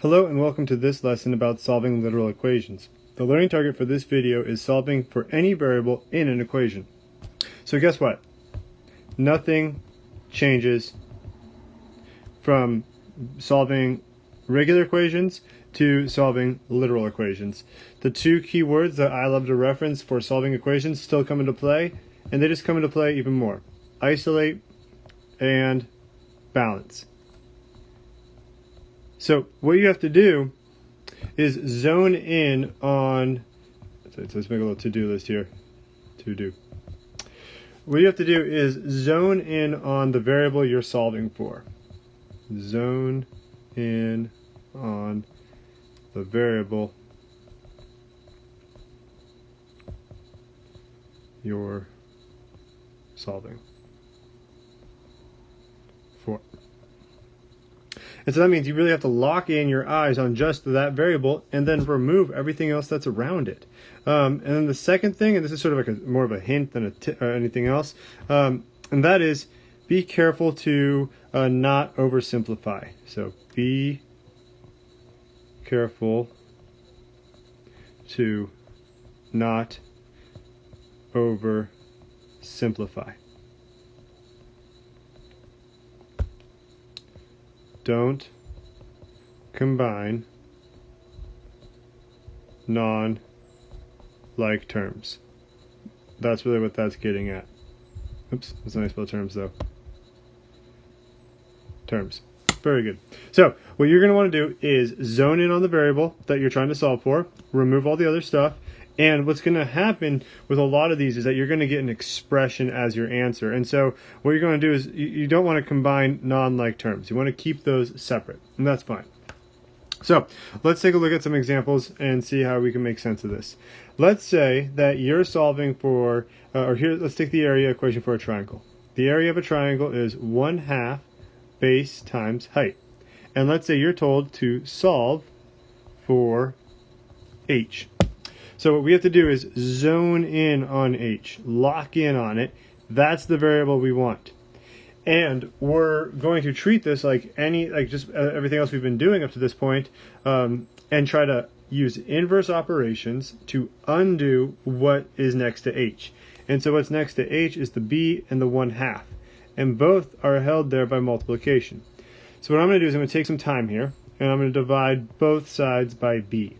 Hello and welcome to this lesson about solving literal equations. The learning target for this video is solving for any variable in an equation. So guess what? Nothing changes from solving regular equations to solving literal equations. The two key words that I love to reference for solving equations still come into play, and they just come into play even more. Isolate and balance. So what you have to do is zone in on, let's make a little to-do list here, to-do. What you have to do is zone in on the variable you're solving for. Zone in on the variable you're solving for. And so that means you really have to lock in your eyes on just that variable and then remove everything else that's around it. And then the second thing, and this is sort of like more of a hint than anything else, and that is be careful to not oversimplify. So be careful to not oversimplify. Don't combine non-like terms. That's really what that's getting at. Oops, that's not how I spell terms though. Terms. Very good. So what you're going to want to do is zone in on the variable that you're trying to solve for, remove all the other stuff, and what's going to happen with a lot of these is that you're going to get an expression as your answer. And so what you're going to do is you don't want to combine non-like terms. You want to keep those separate, and that's fine. So let's take a look at some examples and see how we can make sense of this. Let's say that you're solving for, let's take the area equation for a triangle. The area of a triangle is 1/2 base times height. And let's say you're told to solve for h. So what we have to do is zone in on h, lock in on it. That's the variable we want. And we're going to treat this like just everything else we've been doing up to this point, and try to use inverse operations to undo what is next to h. And so what's next to h is the b and the 1/2. And both are held there by multiplication. So what I'm going to do is I'm going to take some time here, and I'm going to divide both sides by b.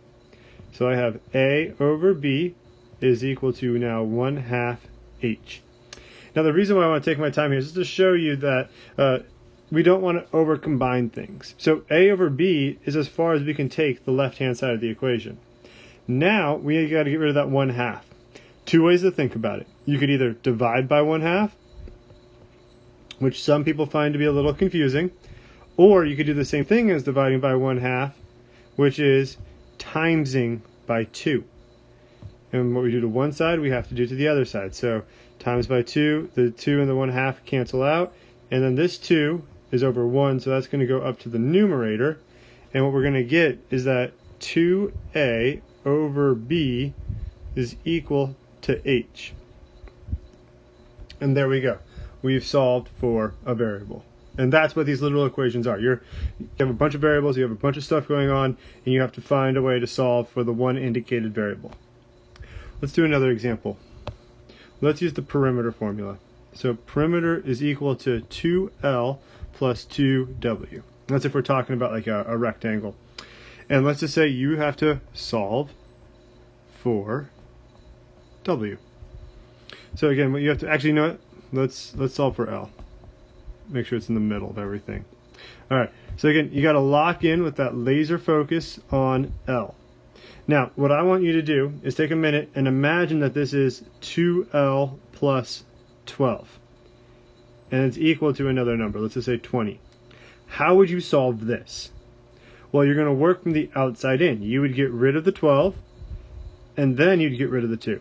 So I have a over b is equal to now 1/2 h. Now the reason why I want to take my time here is just to show you that we don't want to over combine things. So a over b is as far as we can take the left hand side of the equation. Now we got to get rid of that 1/2. Two ways to think about it. You could either divide by 1/2, which some people find to be a little confusing, or you could do the same thing as dividing by 1/2, which is timesing by 2. And what we do to one side, we have to do to the other side. So times by 2, the 2 and the 1/2 cancel out, and then this 2 is over 1, so that's going to go up to the numerator. And what we're going to get is that 2a over b is equal to h. And there we go. We've solved for a variable. And that's what these literal equations are. You have a bunch of variables, you have a bunch of stuff going on, and you have to find a way to solve for the one indicated variable. Let's do another example. Let's use the perimeter formula. So perimeter is equal to 2L plus 2W. That's if we're talking about like a rectangle. And let's just say you have to solve for W. So again, what you have to actually know it. Let's solve for L. Make sure it's in the middle of everything. All right, so again, you got to lock in with that laser focus on L. Now, what I want you to do is take a minute and imagine that this is 2L plus 12. And it's equal to another number, let's just say 20. How would you solve this? Well, you're going to work from the outside in. You would get rid of the 12, and then you'd get rid of the 2.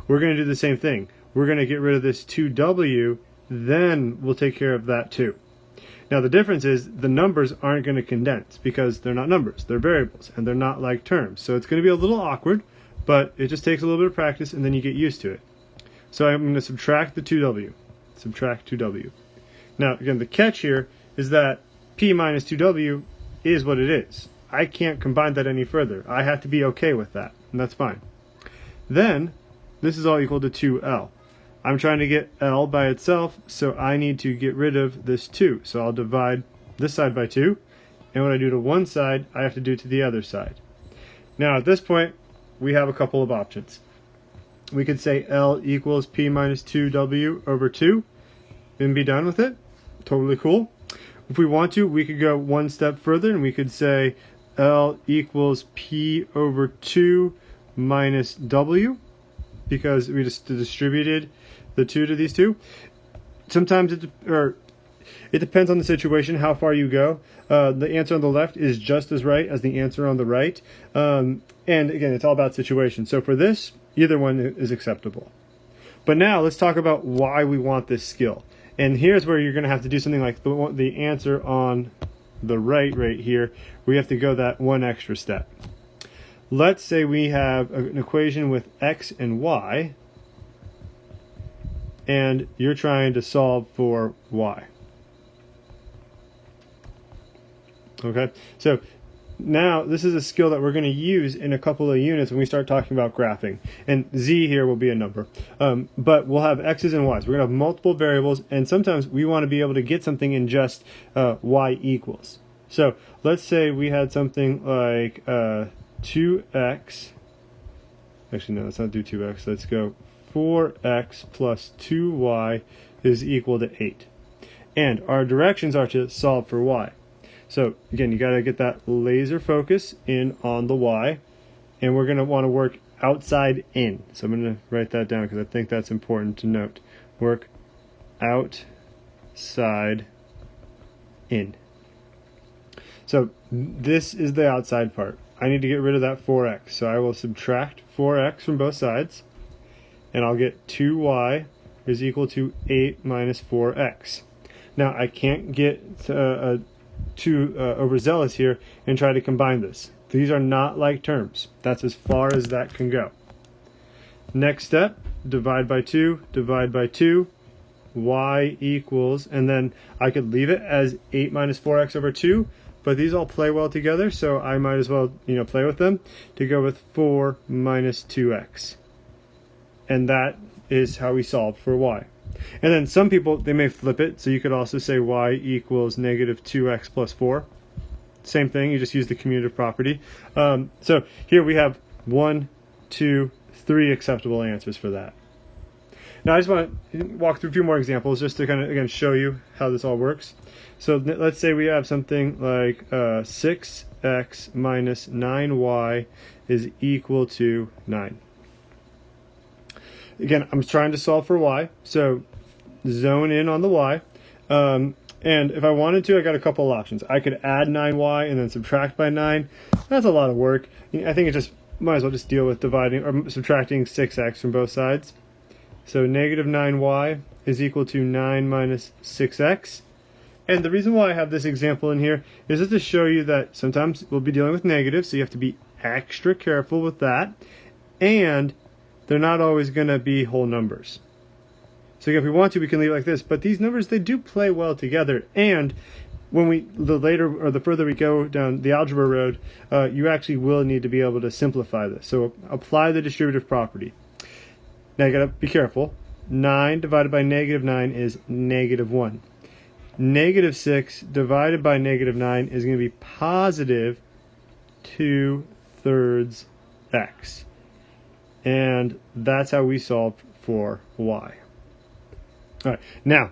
We're going to do the same thing. We're going to get rid of this 2W, then we'll take care of that too. Now the difference is the numbers aren't going to condense because they're not numbers, they're variables, and they're not like terms. So it's going to be a little awkward, but it just takes a little bit of practice and then you get used to it. So I'm going to subtract the 2W. Subtract 2W. Now again, the catch here is that P minus 2W is what it is. I can't combine that any further. I have to be okay with that, and that's fine. Then, this is all equal to 2L. I'm trying to get L by itself, so I need to get rid of this 2. So I'll divide this side by 2, and what I do to one side, I have to do to the other side. Now at this point, we have a couple of options. We could say L equals P minus 2W over 2 and be done with it. Totally cool. If we want to, we could go one step further and we could say L equals P over 2 minus W, because we just distributed the 2 to these two. Sometimes it depends on the situation, how far you go. The answer on the left is just as right as the answer on the right. And again, it's all about situation. So for this, either one is acceptable. But now let's talk about why we want this skill. And here's where you're going to have to do something like the answer on the right here. We have to go that one extra step. Let's say we have an equation with x and y, and you're trying to solve for y. Okay, so now this is a skill that we're going to use in a couple of units when we start talking about graphing. And z here will be a number. But we'll have x's and y's. We're going to have multiple variables, and sometimes we want to be able to get something in just y equals. So let's say we had something like 2x. Actually, no, let's not do 2x. Let's go 4x plus 2y is equal to 8. And our directions are to solve for y. So again, you got to get that laser focus in on the y, and we're going to want to work outside in. So I'm going to write that down because I think that's important to note. Work outside in. So this is the outside part. I need to get rid of that 4x. So I will subtract 4x from both sides, and I'll get 2y is equal to 8 minus 4x. Now I can't get too overzealous here and try to combine this. These are not like terms. That's as far as that can go. Next step, divide by 2, divide by 2, y equals, and then I could leave it as 8 minus 4x over 2, but these all play well together, so I might as well, play with them to go with 4 minus 2x. And that is how we solve for y. And then some people, they may flip it, so you could also say y equals negative 2x plus 4. Same thing, you just use the commutative property. So here we have 1, 2, 3 acceptable answers for that. Now I just want to walk through a few more examples just to kind of, again, show you how this all works. So let's say we have something like 6x minus 9y is equal to 9. Again, I'm trying to solve for y, so zone in on the y. And if I wanted to, I got a couple of options. I could add 9y and then subtract by 9. That's a lot of work. I think it just might as well just deal with dividing or subtracting 6x from both sides. So negative 9y is equal to 9 minus 6x. And the reason why I have this example in here is just to show you that sometimes we'll be dealing with negatives, so you have to be extra careful with that. And they're not always going to be whole numbers. So if we want to, we can leave it like this. But these numbers, they do play well together. And when the further we go down the algebra road, you actually will need to be able to simplify this. So apply the distributive property. Now you got to be careful. 9 divided by negative 9 is negative 1. Negative 6 divided by negative 9 is going to be positive 2/3 x. And that's how we solve for y. All right, now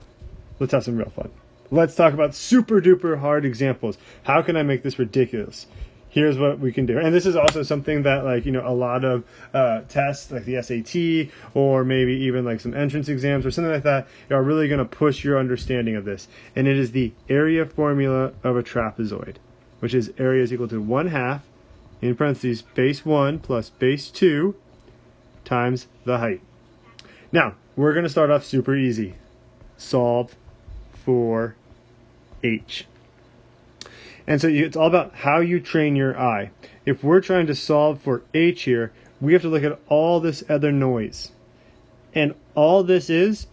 let's have some real fun. Let's talk about super duper hard examples. How can I make this ridiculous? Here's what we can do. And this is also something that, a lot of tests like the SAT or maybe even like some entrance exams or something like that are really going to push your understanding of this. And it is the area formula of a trapezoid, which is area is equal to 1/2 in parentheses base 1 plus base 2 times the height. Now, we're going to start off super easy. Solve for h. And so it's all about how you train your eye. If we're trying to solve for h here, we have to look at all this other noise. And all this is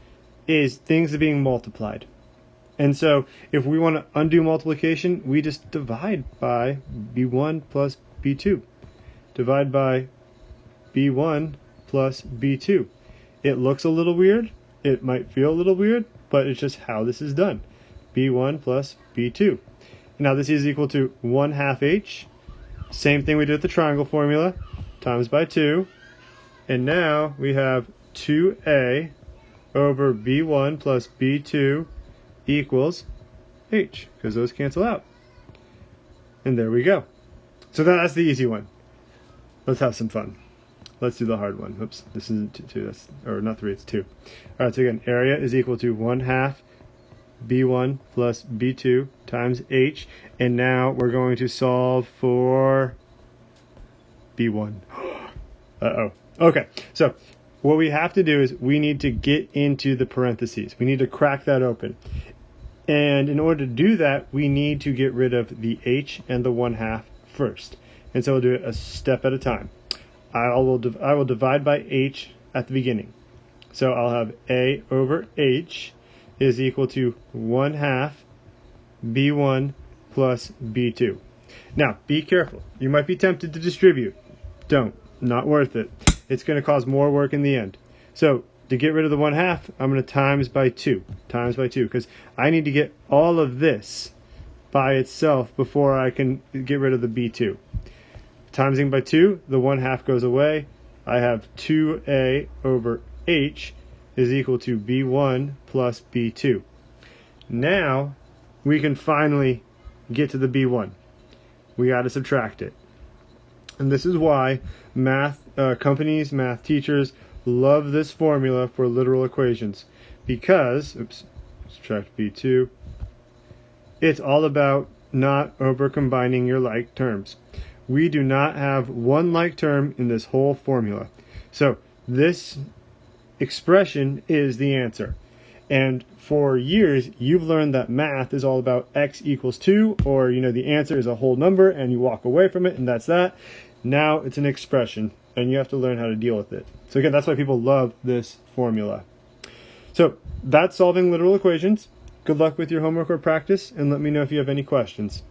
things being multiplied. And so if we want to undo multiplication, we just divide by b1 plus b2. Divide by b1 plus b2. It looks a little weird. It might feel a little weird, but it's just how this is done. b1 plus b2. Now this is equal to 1/2 h. Same thing we did with the triangle formula, times by 2. And now we have 2a over b1 plus b2 equals h, because those cancel out. And there we go. So that's the easy one. Let's have some fun. Let's do the hard one. Oops, this isn't 2, that's, or not 3, it's 2. All right, so again, area is equal to 1/2 b1 plus b2 times h, and now we're going to solve for b1. Uh-oh. Okay, so what we have to do is we need to get into the parentheses. We need to crack that open. And in order to do that, we need to get rid of the h and the 1/2 first. And so we'll do it a step at a time. I will divide by h at the beginning. So I'll have a over h is equal to 1/2 b1 plus b2. Now, be careful. You might be tempted to distribute. Don't. Not worth it. It's going to cause more work in the end. So to get rid of the 1/2, I'm going to times by 2. Times by 2, because I need to get all of this by itself before I can get rid of the b2. Timesing by 2, the 1/2 goes away. I have 2a over h is equal to b1 plus b2. Now we can finally get to the b1. We got to subtract it. And this is why math companies, math teachers love this formula for literal equations, because, oops, subtract b2, it's all about not over combining your like terms. We do not have one like term in this whole formula. So this expression is the answer. And for years, you've learned that math is all about x equals 2, or the answer is a whole number and you walk away from it and that's that. Now it's an expression and you have to learn how to deal with it. So again, that's why people love this formula. So that's solving literal equations. Good luck with your homework or practice, and let me know if you have any questions.